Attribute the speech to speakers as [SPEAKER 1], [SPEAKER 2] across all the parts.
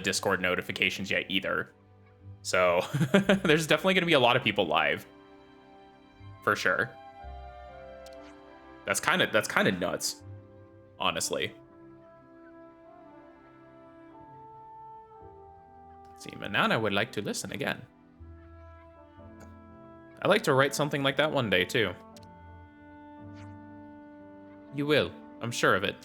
[SPEAKER 1] Discord notifications yet either. So there's definitely going to be a lot of people live. For sure. That's kind of nuts, honestly. Let's see, Manana would like to listen again. I'd like to write something like that one day, too. You will. I'm sure of it.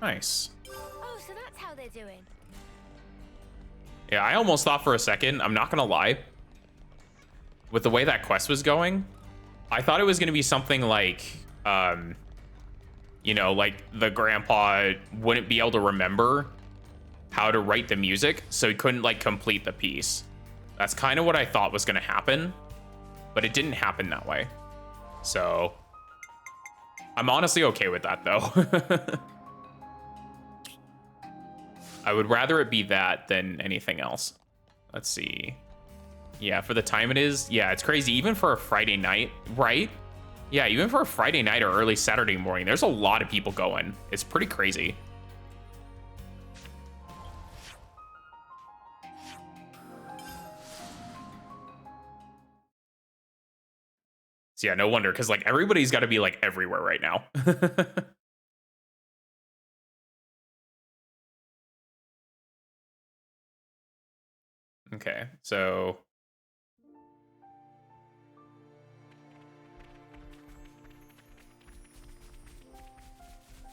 [SPEAKER 1] Nice.
[SPEAKER 2] Oh, so that's how they're doing.
[SPEAKER 1] Yeah, I almost thought for a second, I'm not gonna lie, with the way that quest was going, I thought it was gonna be something like, you know, like the grandpa wouldn't be able to remember how to write the music, so he couldn't like complete the piece. That's kind of what I thought was gonna happen, but it didn't happen that way. So I'm honestly okay with that though. I would rather it be that than anything else. Let's see. Yeah, for the time it is. Yeah, it's crazy. Even for a Friday night, right? Yeah, even for a Friday night or early Saturday morning, there's a lot of people going. It's pretty crazy. So yeah, no wonder, because like everybody's got to be like everywhere right now. Okay, so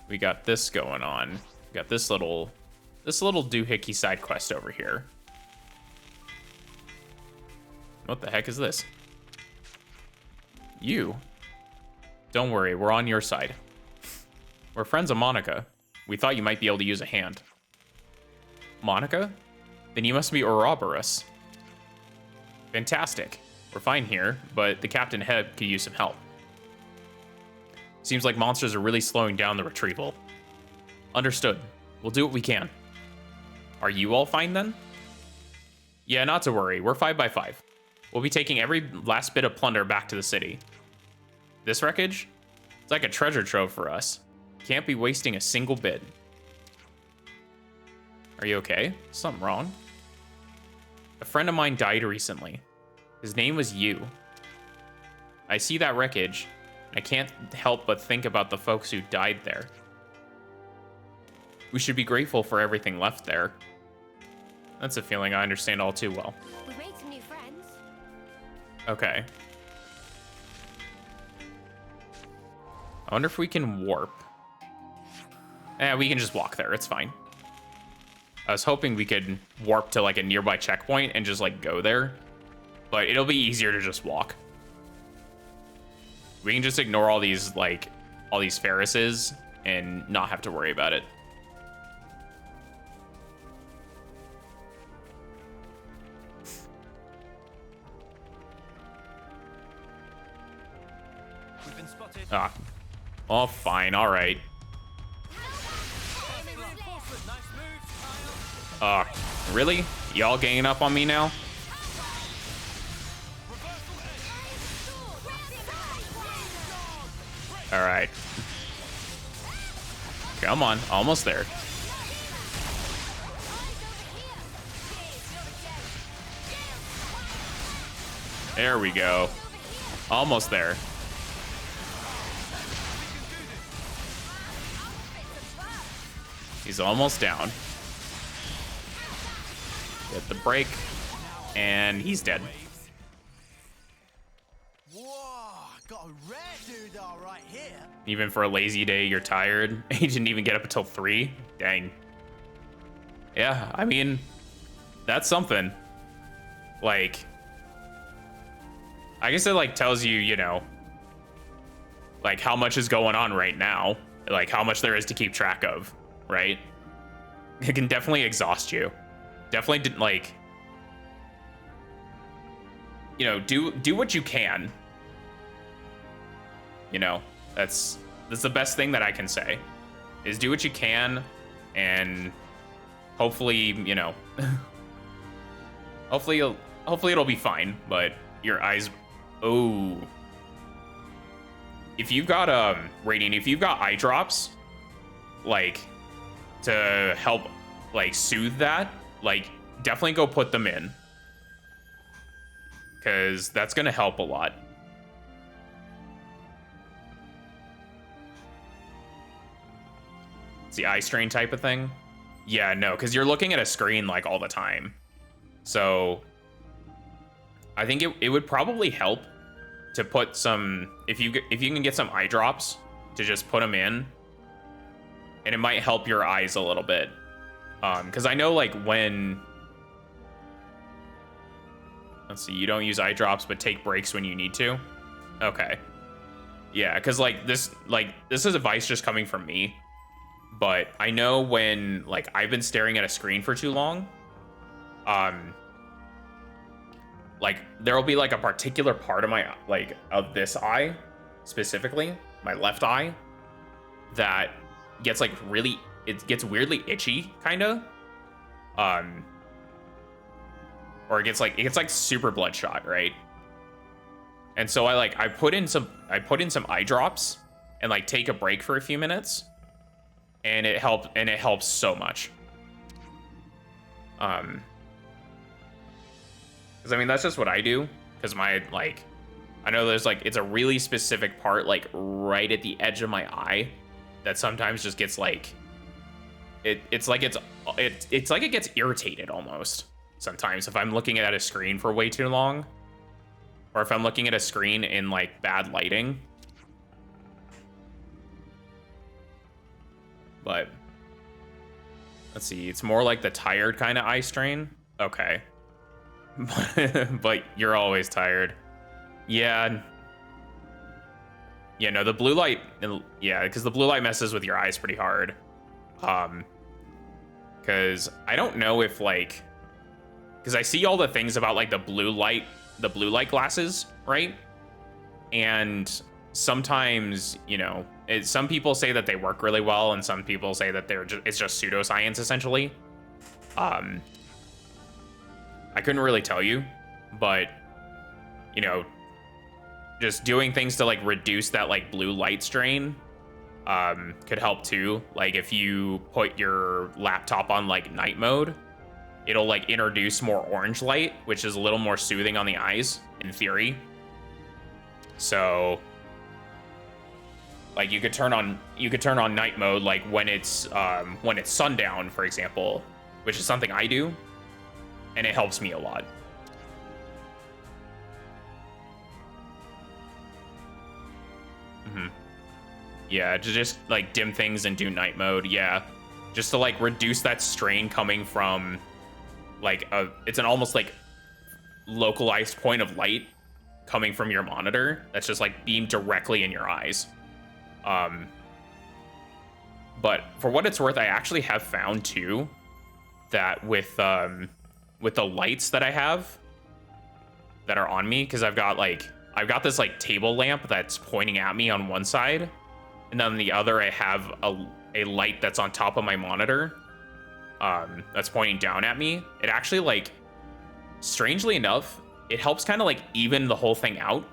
[SPEAKER 1] we got this going on. We got this little doohickey side quest over here. What the heck is this? You. Don't worry, we're on your side. We're friends of Monica. We thought you might be able to use a hand. Monica? Then you must be Ouroboros. Fantastic. We're fine here, but the Captain Heb could use some help. Seems like monsters are really slowing down the retrieval. Understood. We'll do what we can. Are you all fine then? Yeah, not to worry. We're 5 by 5. We'll be taking every last bit of plunder back to the city. This wreckage? It's like a treasure trove for us. Can't be wasting a single bit. Are you okay? Something wrong? A friend of mine died recently. His name was Yu. I see that wreckage. I can't help but think about the folks who died there. We should be grateful for everything left there. That's a feeling I understand all too well.
[SPEAKER 2] We've made some new friends.
[SPEAKER 1] Okay. I wonder if we can warp. We can just walk there. It's fine. I was hoping we could warp to like a nearby checkpoint and just like go there, but it'll be easier to just walk. We can just ignore all these Ferrises and not have to worry about it.
[SPEAKER 3] We've been spotted.
[SPEAKER 1] Ah. Oh, fine. All right. Really? Y'all ganging up on me now? All right. Come on. Almost there. There we go. Almost there. He's almost down. Get the break, and he's dead.
[SPEAKER 3] Whoa, got a rare doodah right here.
[SPEAKER 1] Even for a lazy day, you're tired. He didn't even get up until 3. Dang. Yeah, I mean, that's something. Like, I guess it like tells you, you know, like how much is going on right now, like how much there is to keep track of, right? It can definitely exhaust you. Definitely didn't like, you know, do what you can. You know, that's the best thing that I can say is do what you can, and hopefully, you know, hopefully it'll be fine, but your eyes Oh. If you've got Radiant, if you've got eye drops, like to help like soothe that, like definitely go put them in. Cause that's gonna help a lot. It's the eye strain type of thing. Yeah, no, because you're looking at a screen like all the time. So I think it would probably help to put some, if you can get some eye drops, to just put them in, and it might help your eyes a little bit. Because I know like when, let's see, you don't use eye drops but take breaks when you need to. Okay, yeah, because like this is advice just coming from me, but I know when like I've been staring at a screen for too long, like there'll be like a particular part of my of this eye specifically, my left eye, that gets like really, it gets weirdly itchy kind of, or it gets like super bloodshot, right? And so I put in some eye drops and like take a break for a few minutes, and it helps so much. Because I mean, that's just what I do. Because my, like, I know there's like, it's a really specific part, like right at the edge of my eye, that sometimes just gets like, it's like it gets irritated almost sometimes if I'm looking at a screen for way too long, or if I'm looking at a screen in like bad lighting. But let's see, it's more like the tired kind of eye strain. Okay. But you're always tired. Yeah. Yeah, no, the blue light, yeah, because the blue light messes with your eyes pretty hard. Because I don't know if like, because I see all the things about like the blue light glasses, right? And sometimes, you know, some people say that they work really well, and some people say that it's just pseudoscience essentially. I couldn't really tell you, but you know, just doing things to like reduce that like blue light strain could help too. Like if you put your laptop on like night mode, it'll like introduce more orange light, which is a little more soothing on the eyes in theory. So like you could turn on night mode like when it's sundown, for example, which is something I do, and it helps me a lot. Yeah, to just like dim things and do night mode. Yeah, just to like reduce that strain coming from like it's an almost like localized point of light coming from your monitor that's just like beamed directly in your eyes. But for what it's worth, I actually have found too that with the lights that I have that are on me, because I've got this like table lamp that's pointing at me on one side, and then on the other I have a light that's on top of my monitor that's pointing down at me. It actually, like, strangely enough, it helps kind of like even the whole thing out,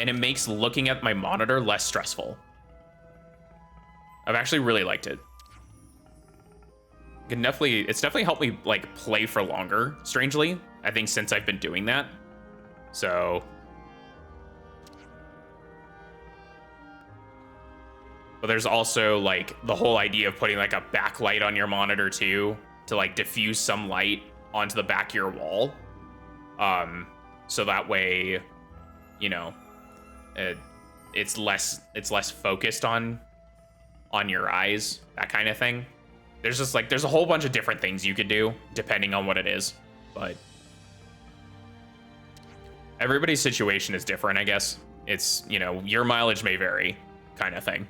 [SPEAKER 1] and it makes looking at my monitor less stressful. I've actually really liked it. It's definitely helped me like play for longer, strangely, I think, since I've been doing that. So but there's also like the whole idea of putting like a backlight on your monitor too, to like diffuse some light onto the back of your wall. So that way, you know, it's less focused on your eyes, that kind of thing. There's a whole bunch of different things you could do depending on what it is, but everybody's situation is different, I guess. It's, you know, your mileage may vary, kind of thing.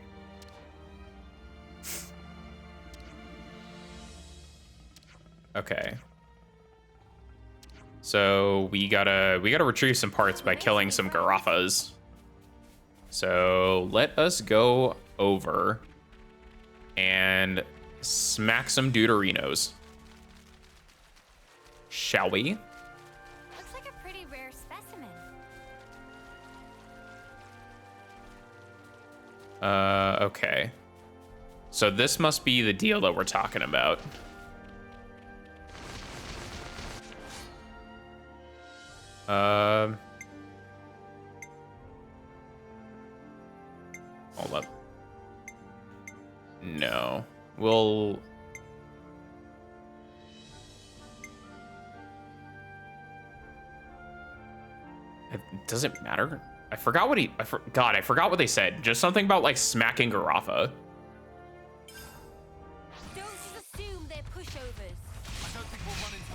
[SPEAKER 1] Okay. So we gotta retrieve some parts by killing some Garathas. So let us go over and smack some Deuterinos. Shall we?
[SPEAKER 2] Looks like a pretty rare specimen.
[SPEAKER 1] Okay. So this must be the deal that we're talking about. Hold up. No. We'll... It doesn't matter. I forgot what God, I forgot what they said. Just something about, like, smacking Garafa.
[SPEAKER 2] Don't just assume they're pushovers.
[SPEAKER 3] I don't think we'll run into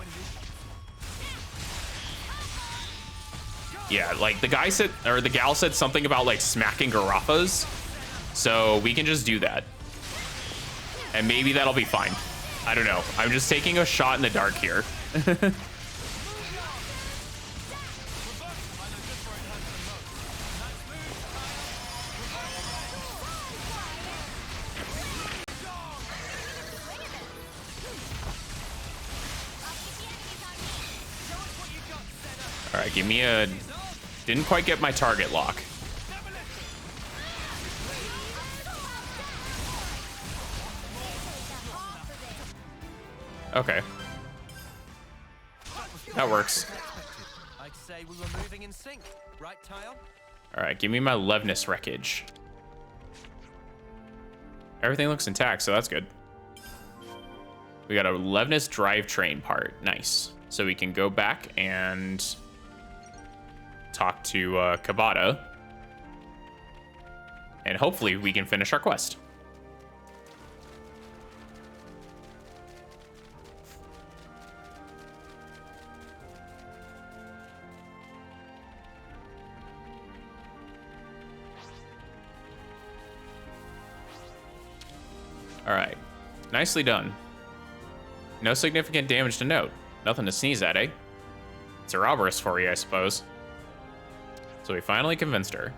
[SPEAKER 3] any.
[SPEAKER 1] Yeah, like, the guy said, or the gal said something about, like, smacking Garafas. So we can just do that. And maybe that'll be fine. I don't know. I'm just taking a shot in the dark here. All right, give me a... Didn't quite get my target lock. Okay. That works.
[SPEAKER 3] I'd say we were moving in sync, right, Tyon?
[SPEAKER 1] All right, give me my Levnus wreckage. Everything looks intact, so that's good. We got a Levnus drivetrain part. Nice. So we can go back and talk to Kabata. And hopefully we can finish our quest. All right, nicely done. No significant damage to note. Nothing to sneeze at, eh? It's Ouroboros for you, I suppose. So we finally convinced her.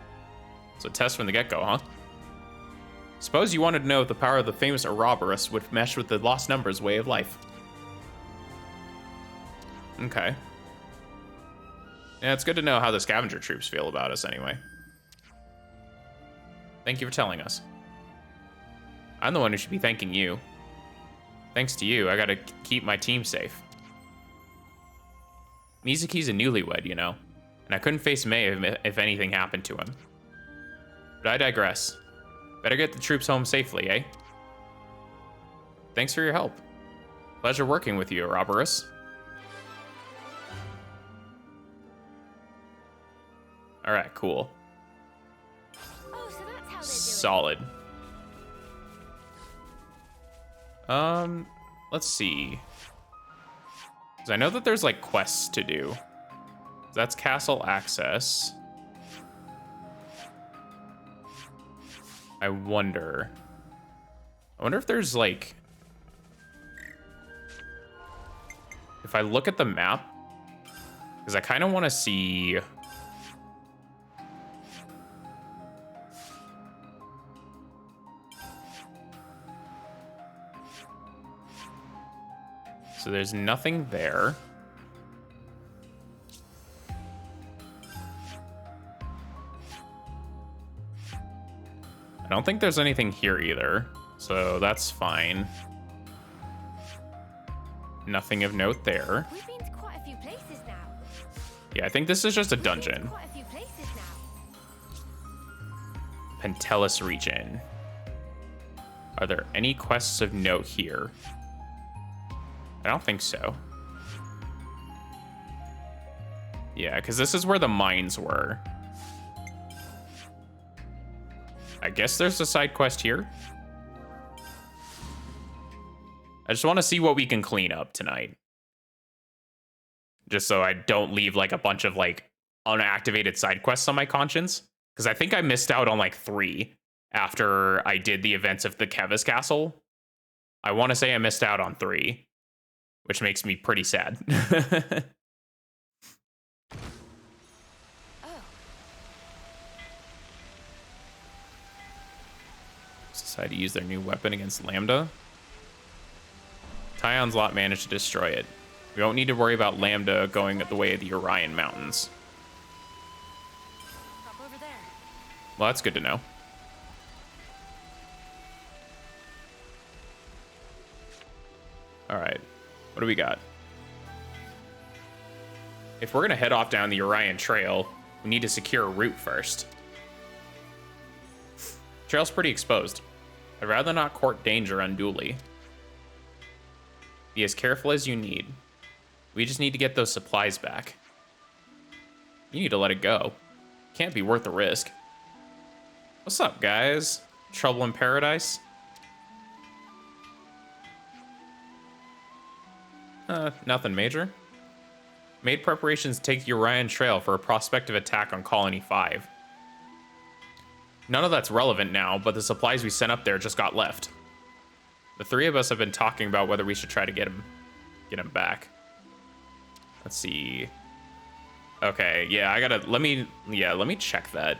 [SPEAKER 1] So test from the get-go, huh? Suppose you wanted to know if the power of the famous Ouroboros would mesh with the Lost Numbers way of life. Okay. Yeah, it's good to know how the scavenger troops feel about us anyway. Thank you for telling us. I'm the one who should be thanking you. Thanks to you, I gotta keep my team safe. Mizuki's a newlywed, you know, and I couldn't face May if anything happened to him. But I digress. Better get the troops home safely, eh? Thanks for your help. Pleasure working with you, Ouroboros. All right, cool.
[SPEAKER 2] Oh, so that's how they're doing.
[SPEAKER 1] Solid. Let's see. 'Cause I know that there's like quests to do. That's castle access. I wonder if there's like, if I look at the map, because I kind of want to see. So there's nothing there. I don't think there's anything here either, so that's fine. Nothing of note there.
[SPEAKER 2] We've been to quite a few places now.
[SPEAKER 1] Yeah, I think this is just a
[SPEAKER 2] We've been to
[SPEAKER 1] dungeon.
[SPEAKER 2] quite a few places now.
[SPEAKER 1] Pentelis region. Are there any quests of note here? I don't think so. Yeah, because this is where the mines were. I guess there's a side quest here. I just want to see what we can clean up tonight. Just so I don't leave like a bunch of like unactivated side quests on my conscience. Because I think I missed out on like 3 after I did the events of the Kevis Castle. I want to say I missed out on 3. Which makes me pretty sad.
[SPEAKER 2] Oh,
[SPEAKER 1] Decide to use their new weapon against Lambda. Tyon's lot managed to destroy it. We won't need to worry about Lambda going the way of the Orion Mountains.
[SPEAKER 2] up over there.
[SPEAKER 1] Well, that's good to know. All right. What do we got? If we're going to head off down the Orion Trail, we need to secure a route first. Trail's pretty exposed. I'd rather not court danger unduly. Be as careful as you need. We just need to get those supplies back. You need to let it go. Can't be worth the risk. What's up, guys? Trouble in paradise? Nothing major. Made preparations to take the Orion Trail for a prospective attack on Colony 5. None of that's relevant now, but the supplies we sent up there just got left. The three of us have been talking about whether we should try to get him back. Let's see. Okay, yeah, let me check that.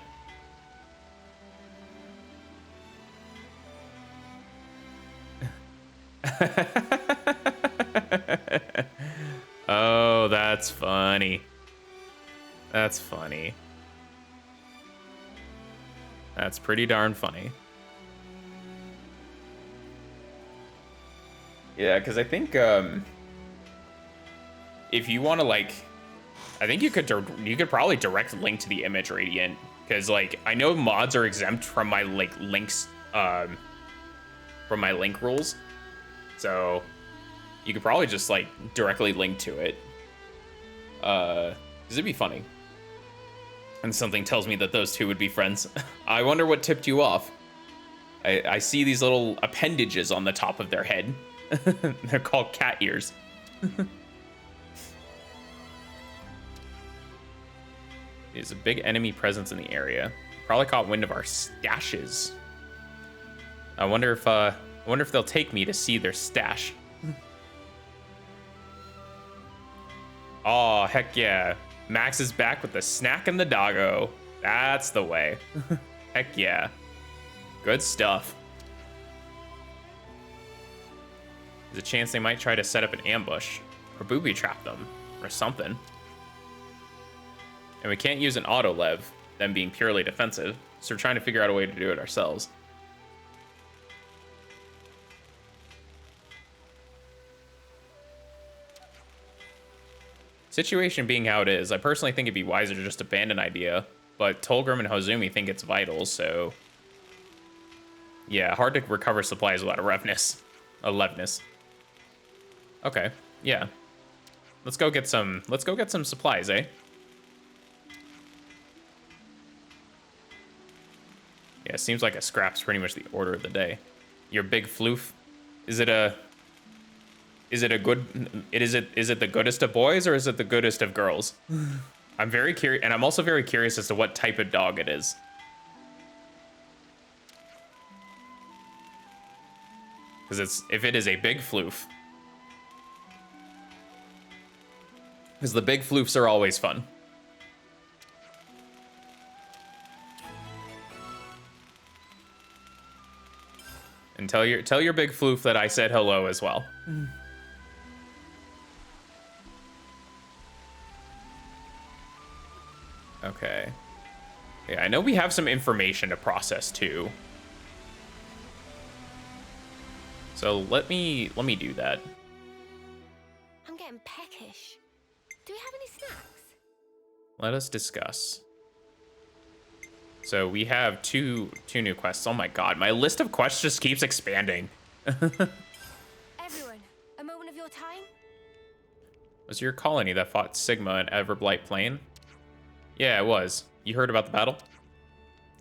[SPEAKER 1] Oh, that's funny. That's funny. That's pretty darn funny. Yeah, because I think if you want to like, I think you could probably direct link to the image Radiant, because like I know mods are exempt from my like links from my link rules, so you could probably just like directly link to it. Because it'd be funny. And something tells me that those two would be friends. I wonder what tipped you off. I see these little appendages on the top of their head. They're called cat ears. There's a big enemy presence in the area. Probably caught wind of our stashes. I wonder if they'll take me to see their stash. Oh, heck yeah. Max is back with the snack and the doggo. That's the way. Heck yeah. Good stuff. There's a chance they might try to set up an ambush or booby trap them or something. And we can't use an auto lev, them being purely defensive, so we're trying to figure out a way to do it ourselves. Situation being how it is, I personally think it'd be wiser to just abandon idea, but Tolgrim and Hozumi think it's vital, so yeah, hard to recover supplies without Levness. Okay, yeah. Let's go get some supplies, eh? Yeah, seems like a scrap's pretty much the order of the day. Your big floof, is it the goodest of boys or is it the goodest of girls? I'm very curious, and I'm also very curious as to what type of dog it is. Because if it is a big floof. Because the big floofs are always fun. And tell your big floof that I said hello as well. Okay. Yeah, I know we have some information to process too. So let me do that.
[SPEAKER 2] I'm getting peckish. Do we have any snacks?
[SPEAKER 1] Let us discuss. So we have two new quests. Oh my god, my list of quests just keeps expanding.
[SPEAKER 2] Everyone, a moment of your time?
[SPEAKER 1] Was your colony that fought Sigma in Everblight Plain? Yeah, it was. You heard about the battle?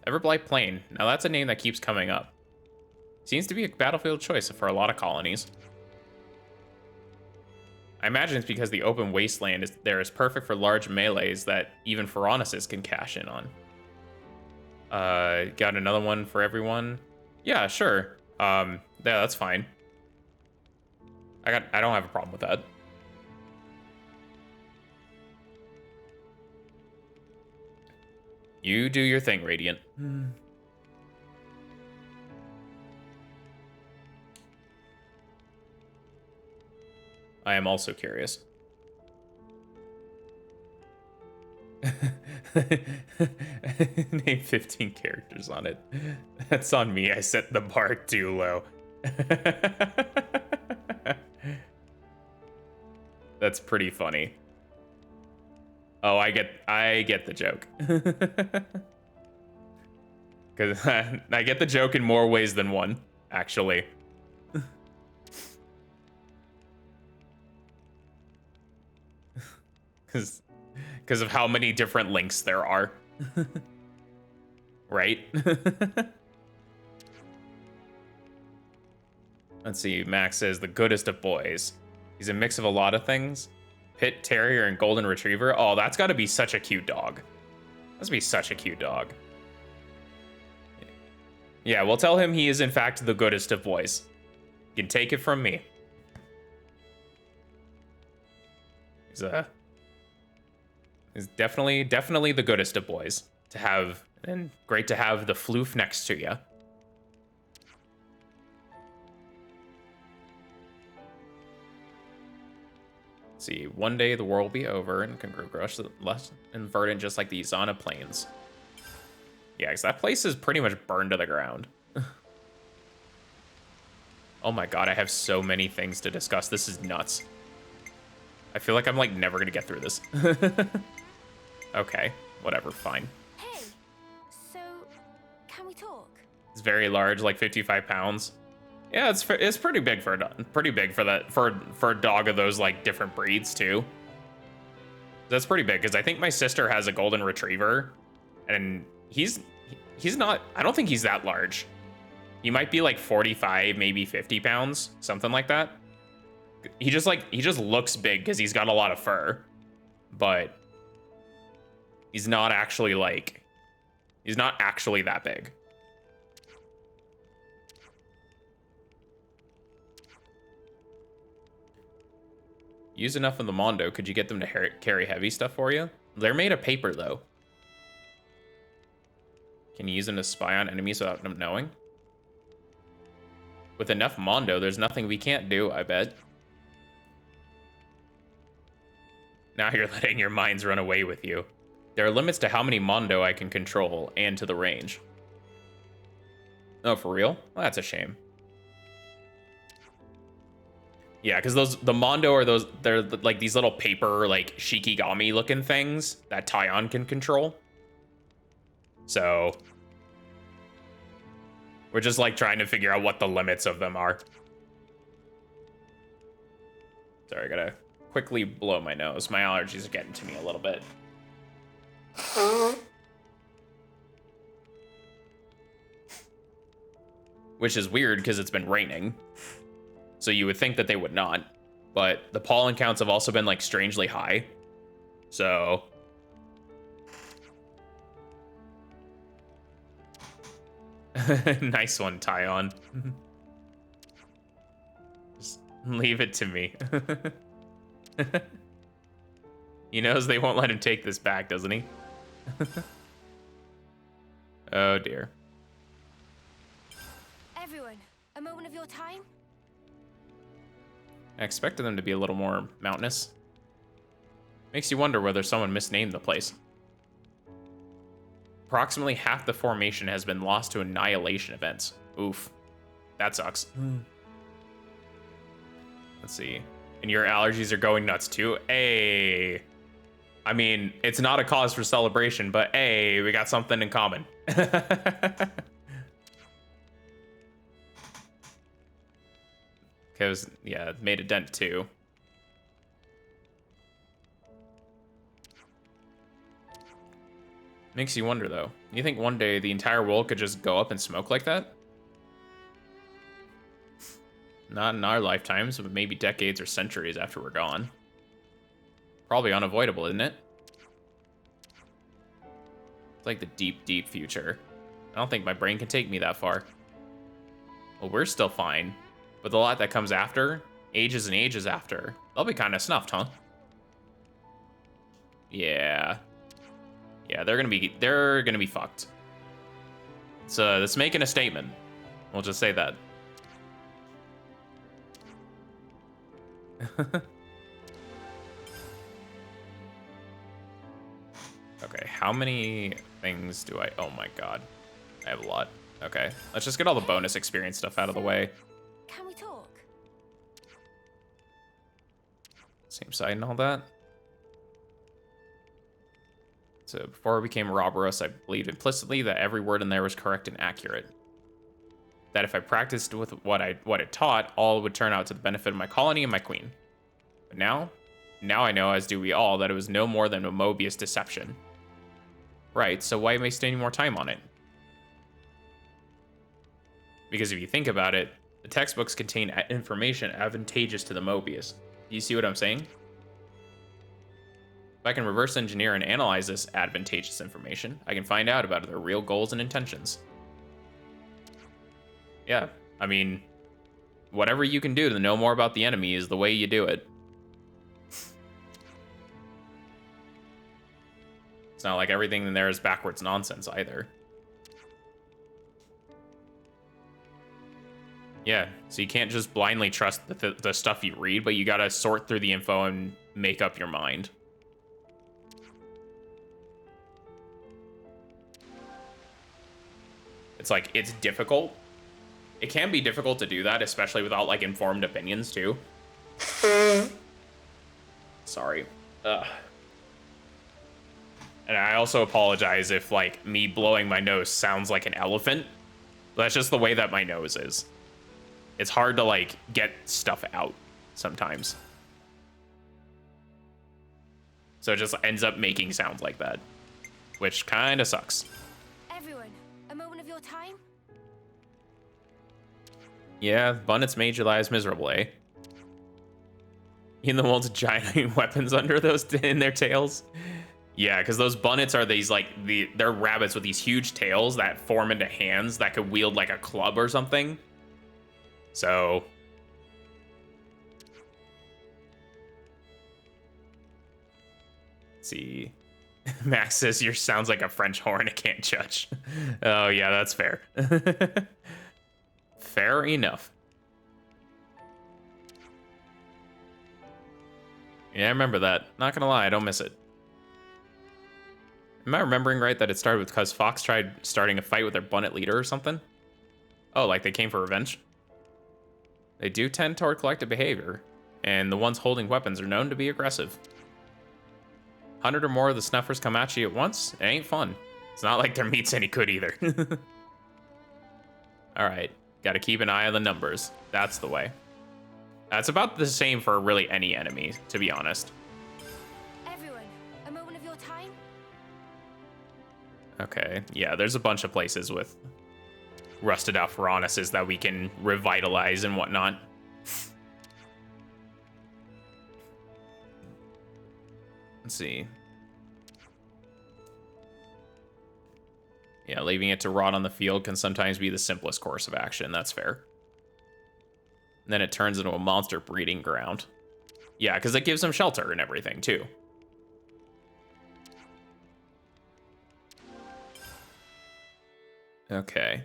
[SPEAKER 1] Everblight Plain. Now that's a name that keeps coming up. Seems to be a battlefield choice for a lot of colonies. I imagine it's because the open wasteland is perfect for large melees that even Pharaoneses can cash in on. Got another one for everyone? Yeah, sure. Yeah, that's fine. I don't have a problem with that. You do your thing, Radiant. I am also curious. Name 15 characters on it. That's on me. I set the bar too low. That's pretty funny. Oh, I get the joke. Because I get the joke in more ways than one, actually. Because of how many different links there are. Right? Let's see, Max says the goodest of boys. He's a mix of a lot of things. Pit Terrier and Golden Retriever. Oh, that's gotta be such a cute dog. That's be such a cute dog. Yeah, we'll tell him he is in fact the goodest of boys. You can take it from me. He's definitely the goodest of boys to have, and great to have the floof next to you. See, one day the war will be over and can grow less and verdant just like the Izana Plains. Yeah, because that place is pretty much burned to the ground. Oh my god, I have so many things to discuss. This is nuts. I feel like I'm like never gonna get through this. Okay, whatever, fine.
[SPEAKER 2] Hey, so can we talk?
[SPEAKER 1] It's very large, like 55 pounds. Yeah, it's pretty big for a dog. Pretty big for that for a dog of those like different breeds too. That's pretty big because I think my sister has a golden retriever, and he's not. I don't think he's that large. He might be like 45, maybe 50 pounds, something like that. He just looks big because he's got a lot of fur, but he's not actually that big. Use enough of the Mondo. Could you get them to carry heavy stuff for you? They're made of paper, though. Can you use them to spy on enemies without them knowing? With enough Mondo, there's nothing we can't do, I bet. Now you're letting your minds run away with you. There are limits to how many Mondo I can control and to the range. Oh, for real? Well, that's a shame. Yeah, because the Mondo are they're like these little paper, like Shikigami looking things that Taion can control. So we're just like trying to figure out what the limits of them are. Sorry, I gotta quickly blow my nose. My allergies are getting to me a little bit. Which is weird because it's been raining. So you would think that they would not, but the pollen counts have also been like strangely high. So nice one, Taion. Just leave it to me. He knows they won't let him take this back, doesn't he? Oh dear.
[SPEAKER 2] Everyone, a moment of your time?
[SPEAKER 1] I expected them to be a little more mountainous. Makes you wonder whether someone misnamed the place. Approximately half the formation has been lost to annihilation events. Oof. That sucks. Let's see. And your allergies are going nuts too? Hey. I mean, it's not a cause for celebration, but hey, we got something in common. Because, yeah, it made a dent too. Makes you wonder, though. You think one day the entire world could just go up in smoke like that? Not in our lifetimes, but maybe decades or centuries after we're gone. Probably unavoidable, isn't it? It's like the deep, deep future. I don't think my brain can take me that far. Well, we're still fine. But the lot that comes after, ages and ages after, they'll be kind of snuffed, huh? Yeah. Yeah, they're gonna be fucked. So that's making a statement. We'll just say that. Okay, how many things do I... Oh my god. I have a lot. Okay, let's just get all the bonus experience stuff out of the way.
[SPEAKER 2] Can we talk?
[SPEAKER 1] Same side and all that. So before I became Ouroboros, I believed implicitly that every word in there was correct and accurate. That if I practiced with what it taught, all would turn out to the benefit of my colony and my queen. But now I know, as do we all, that it was no more than a Mobius deception. Right, so why waste any more time on it? Because if you think about it, the textbooks contain information advantageous to the Mobius. Do you see what I'm saying? If I can reverse engineer and analyze this advantageous information, I can find out about their real goals and intentions. Yeah, I mean, whatever you can do to know more about the enemy is the way you do it. It's not like everything in there is backwards nonsense either. Yeah, so you can't just blindly trust the stuff you read, but you gotta sort through the info and make up your mind. It's like, it's difficult. It can be difficult to do that, especially without, like, informed opinions, too. Sorry. Ugh. And I also apologize if, like, me blowing my nose sounds like an elephant. That's just the way that my nose is. It's hard to, like, get stuff out sometimes. So it just ends up making sounds like that, which kind of sucks.
[SPEAKER 2] Everyone, a moment of your time?
[SPEAKER 1] Yeah, Bunnets made your lives miserable, eh? In the world's giant weapons under those in their tails. Yeah, because those Bunnets are these, like, they're rabbits with these huge tails that form into hands that could wield, like, a club or something. So... let's see. Max says yours sounds like a French horn, I can't judge. Oh, yeah, that's fair. Fair enough. Yeah, I remember that. Not gonna lie, I don't miss it. Am I remembering right that it started with because Fox tried starting a fight with their Bunnet leader or something? Oh, like they came for revenge? They do tend toward collective behavior, and the ones holding weapons are known to be aggressive. 100 or more of the snuffers come at you at once? It ain't fun. It's not like their meat's any good either. Alright, gotta keep an eye on the numbers. That's the way. That's about the same for really any enemy, to be honest.
[SPEAKER 2] Everyone, a moment of your time?
[SPEAKER 1] Okay, yeah, there's a bunch of places with rusted out Ferronuses that we can revitalize and whatnot. Let's see. Yeah, leaving it to rot on the field can sometimes be the simplest course of action. That's fair. And then it turns into a monster breeding ground. Yeah, because it gives them shelter and everything, too. Okay.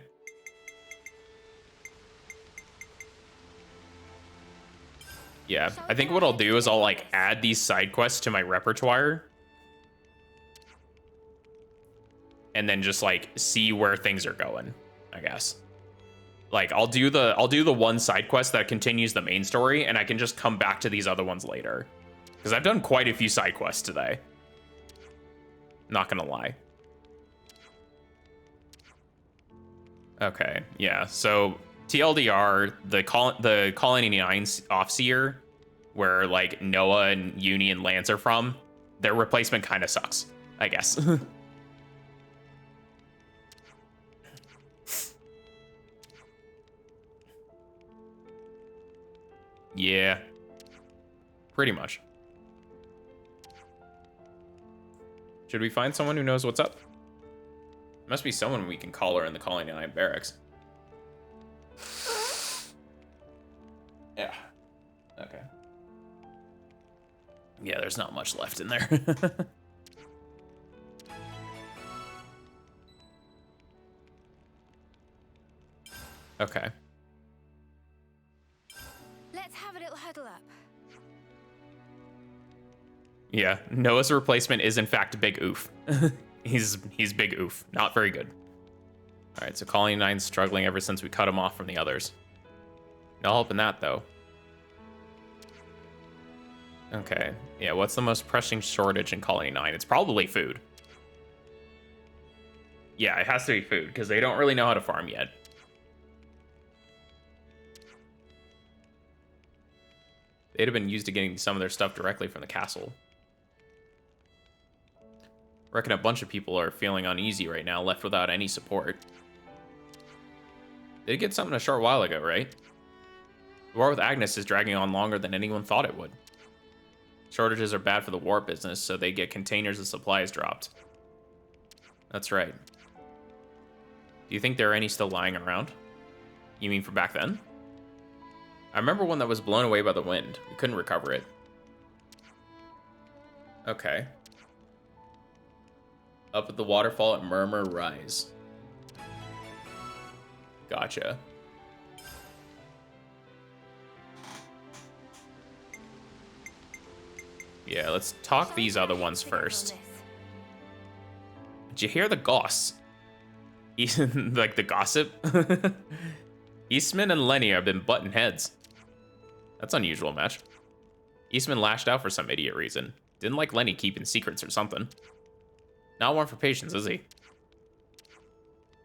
[SPEAKER 1] Yeah, I think what I'll do is I'll, like, add these side quests to my repertoire. And then just, like, see where things are going, I guess. Like, I'll do the one side quest that continues the main story, and I can just come back to these other ones later. Because I've done quite a few side quests today. Not gonna lie. Okay, yeah, so TLDR, the Colony 9 Offseer, where, like, Noah and Uni and Lance are from, their replacement kind of sucks, I guess. Yeah, pretty much. Should we find someone who knows what's up? Must be someone we can call her in the Colony 9 barracks. Yeah. Okay. Yeah, there's not much left in there. Okay.
[SPEAKER 2] Let's have a little huddle up.
[SPEAKER 1] Yeah, Noah's replacement is in fact Big Oof. He's Big Oof. Not very good. All right, so Colony 9's struggling ever since we cut him off from the others. No help in that, though. Okay. Yeah, what's the most pressing shortage in Colony 9? It's probably food. Yeah, it has to be food, because they don't really know how to farm yet. They'd have been used to getting some of their stuff directly from the castle. Reckon a bunch of people are feeling uneasy right now, left without any support. They did get something a short while ago, right? The war with Agnes is dragging on longer than anyone thought it would. Shortages are bad for the war business, so they get containers of supplies dropped. That's right. Do you think there are any still lying around? You mean from back then? I remember one that was blown away by the wind. We couldn't recover it. Okay. Up at the waterfall at Murmur Rise. Gotcha. Yeah, let's talk these other ones first. Did you hear the goss? Like the gossip? Eastman and Lenny have been butting heads. That's an unusual match. Eastman lashed out for some idiot reason. Didn't like Lenny keeping secrets or something. Not one for patience, is he?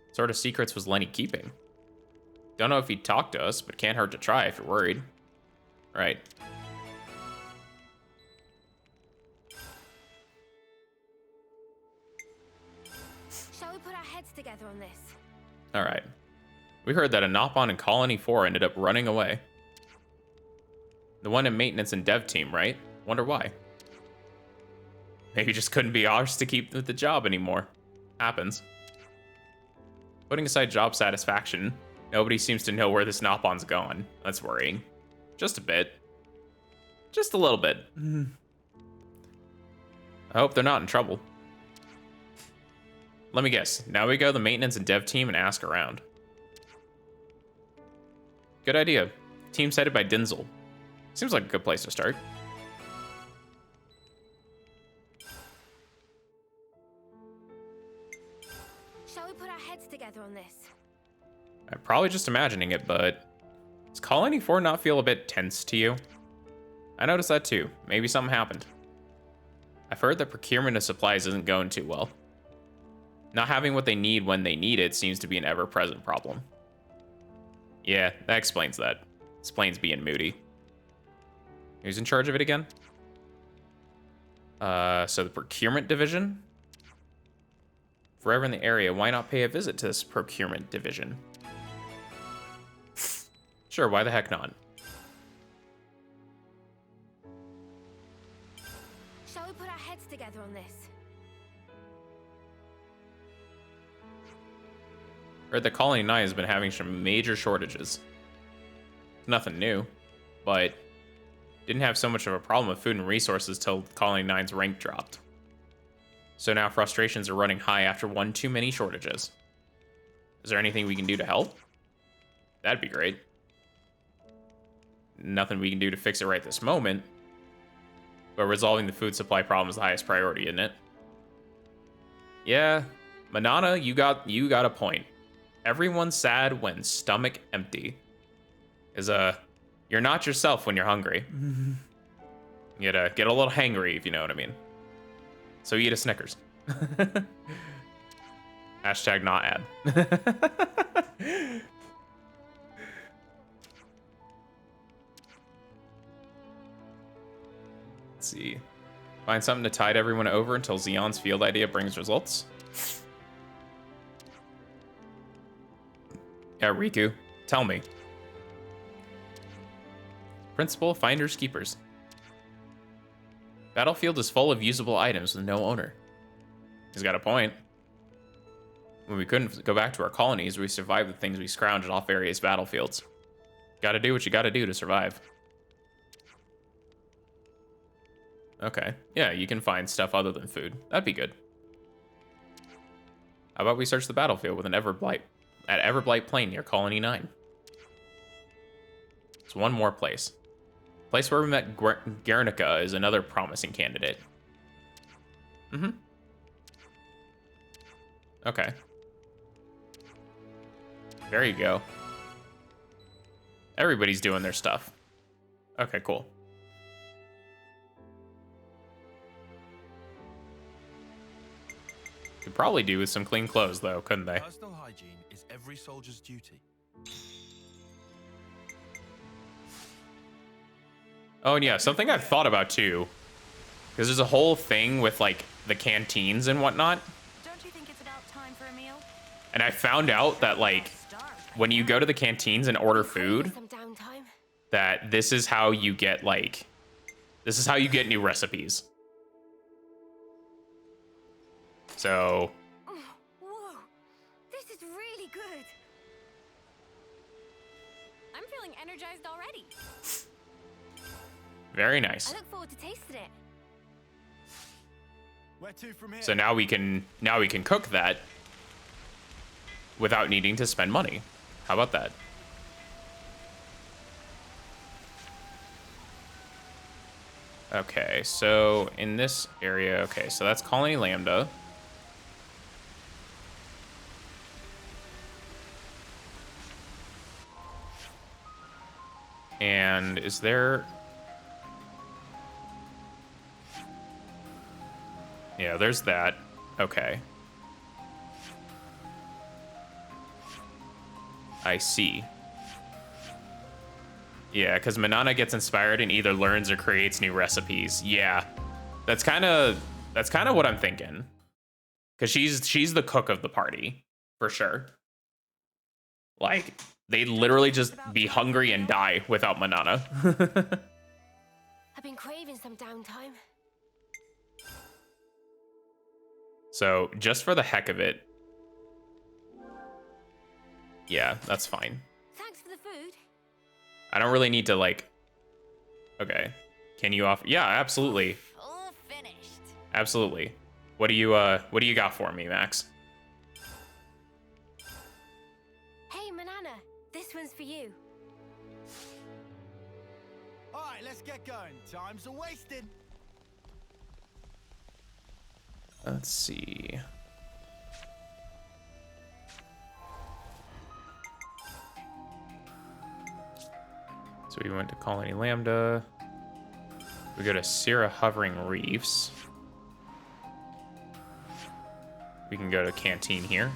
[SPEAKER 1] What sort of secrets was Lenny keeping? Don't know if he'd talk to us, but can't hurt to try if you're worried. Right.
[SPEAKER 2] Shall we put our heads together on this?
[SPEAKER 1] Alright. We heard that Anopon and Colony 4 ended up running away. The one in maintenance and dev team, right? Wonder why. Maybe just couldn't be ours to keep the job anymore. Happens. Putting aside job satisfaction, nobody seems to know where this Nopon's gone. That's worrying. Just a bit. Just a little bit. I hope they're not in trouble. Let me guess. Now we go to the maintenance and dev team and ask around. Good idea. Team's headed by Denzel. Seems like a good place to start.
[SPEAKER 2] Shall we put our heads together on this?
[SPEAKER 1] I'm probably just imagining it, but does Colony 4 not feel a bit tense to you? I noticed that too. Maybe something happened. I've heard that procurement of supplies isn't going too well. Not having what they need when they need it seems to be an ever-present problem. Yeah, that explains that. Explains being moody. Who's in charge of it again? So the procurement division? Forever in the area, why not pay a visit to this procurement division? Sure, why the heck not?
[SPEAKER 2] Shall we put our heads together on this?
[SPEAKER 1] Heard that Colony 9 has been having some major shortages. Nothing new, but didn't have so much of a problem with food and resources till Colony 9's rank dropped. So now frustrations are running high after one too many shortages. Is there anything we can do to help? That'd be great. Nothing we can do to fix it right this moment, but resolving the food supply problem is the highest priority, isn't it? Yeah, Manana, you got a point. Everyone's sad when stomach empty. You're not yourself when you're hungry. You gotta get a little hangry, if you know what I mean. So eat a Snickers. Hashtag not ad. Let's see. Find something to tide everyone over until Xion's field idea brings results. Yeah, Riku, tell me. Principal, finders, keepers. Battlefield is full of usable items with no owner. He's got a point. When we couldn't go back to our colonies, we survived the things we scrounged off various battlefields. Gotta do what you gotta do to survive. Okay. Yeah, you can find stuff other than food. That'd be good. How about we search the battlefield with an Everblight at Everblight Plain near Colony 9? It's one more place. Place where we met Guernica is another promising candidate. Okay. There you go. Everybody's doing their stuff. Okay, cool. Could probably do with some clean clothes, though, couldn't they?
[SPEAKER 3] Personal hygiene is every soldier's duty.
[SPEAKER 1] Oh, and yeah, something I've thought about, too. Because there's a whole thing with, like, the canteens and whatnot.
[SPEAKER 4] Don't you think it's about time for a meal?
[SPEAKER 1] And I found out that, like, when you go to the canteens and order food,
[SPEAKER 2] Some downtime.
[SPEAKER 1] that this is how you get, like, this is how you get new recipes. So,
[SPEAKER 2] Whoa, this is really good.
[SPEAKER 4] I'm feeling energized already.
[SPEAKER 1] very nice.
[SPEAKER 2] I look forward to tasting it.
[SPEAKER 3] Where to from here?
[SPEAKER 1] So now we can cook that without needing to spend money. How about that? Okay, so in this area, okay, so that's Colony Lambda. And is there... Yeah, there's that. Okay. I see. Yeah, because Manana gets inspired and either learns or creates new recipes. Yeah, that's kind of what I'm thinking. Because she's the cook of the party for sure. Like they literally just be hungry and die without Manana.
[SPEAKER 2] I've been craving some downtime.
[SPEAKER 1] So just for the heck of it, yeah, that's fine.
[SPEAKER 2] Thanks for the food.
[SPEAKER 1] I don't really need to like. Okay, can you offer? Yeah, absolutely,
[SPEAKER 4] All finished.
[SPEAKER 1] absolutely. What do you got for me, Max?
[SPEAKER 2] Hey, Manana, this one's for you.
[SPEAKER 3] All right, let's get going. Time's a wasting.
[SPEAKER 1] Let's see. So we went to Colony Lambda. We go to Sierra Hovering Reefs. We can go to Canteen here.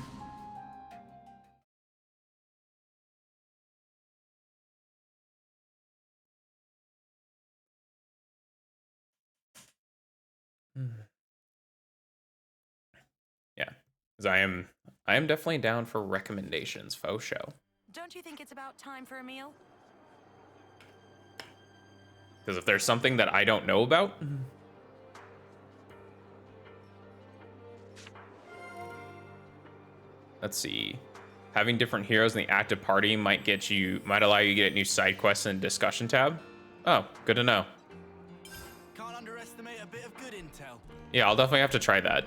[SPEAKER 1] Yeah, because I am definitely down for recommendations, faux show.
[SPEAKER 4] Don't you think it's about time for a meal?
[SPEAKER 1] Because if there's something that I don't know about, let's see. Having different heroes in the active party might allow you to get new side quests in the discussion tab. Oh, good to know.
[SPEAKER 3] Can't underestimate a bit of good intel.
[SPEAKER 1] Yeah, I'll definitely have to try that.